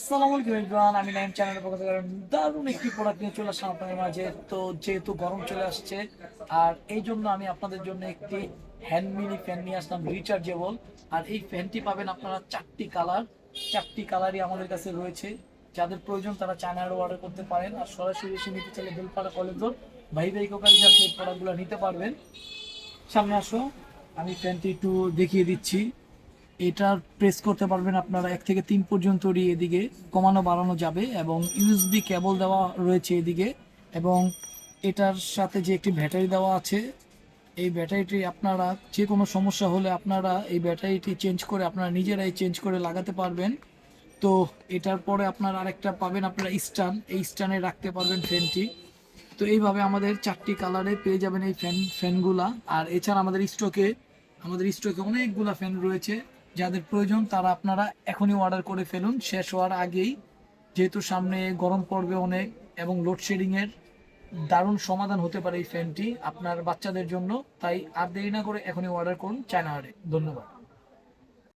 আসসালামু আলাইকুম এভরিওয়ান, আমি নাইম চ্যানেলের পক্ষ থেকে দারুণ একটি প্রোডাক্ট নিয়ে চলে আসলাম আপনাদের মাঝে। তো যেহেতু গরম চলে আসছে, আর এই জন্য আমি আপনাদের জন্য একটি হ্যান্ড মিনি ফ্যান নিয়ে আসলাম রিচার্জেবল। আর এই ফ্যানটি পাবেন আপনারা চারটি কালারই আমাদের কাছে রয়েছে। যাদের প্রয়োজন তারা চায়নারও অর্ডার করতে পারেন, আর সরাসরি এসে নিতে চাইলে বেলপাড়া কলেজ ভাই ভাই কোকারি আপনি এই প্রোডাক্টগুলো নিতে পারবেন। সামনে আসো, আমি ফ্যানটি একটু দেখিয়ে দিচ্ছি। এটার প্রেস করতে পারবেন আপনারা 1 থেকে 3 পর্যন্ত এদিকে কমানো বাড়ানো যাবে, এবং ইউএসবি কেবল দেওয়া রয়েছে এদিকে। এবং এটার সাথে যে একটি ব্যাটারি দেওয়া আছে, এই ব্যাটারিটি আপনারা যে কোনো সমস্যা হলে আপনারা এই ব্যাটারিটি চেঞ্জ করে আপনারা নিজেরাই চেঞ্জ করে লাগাতে পারবেন। তো এটার পরে আপনারা আরেকটা পাবেন আপনারা এই স্ট্যান্ডে রাখতে পারবেন ফ্যানটি। তো এইভাবে আমাদের 4টি কালারে পেয়ে যাবেন এই ফ্যানগুলা। আর এছাড়া আমাদের স্টকে অনেকগুলা ফ্যান রয়েছে। যাদের প্রয়োজন তারা আপনারা এখনই অর্ডার করে ফেলুন শেষ হওয়ার আগেই, যেহেতু সামনে গরম পড়বে অনেক, এবং লোডশেডিং এর দারুণ সমাধান হতে পারে এই ফ্যানটি আপনার বাচ্চাদের জন্য। তাই আর দেরি না করে এখনই অর্ডার করুন চায়না। ধন্যবাদ।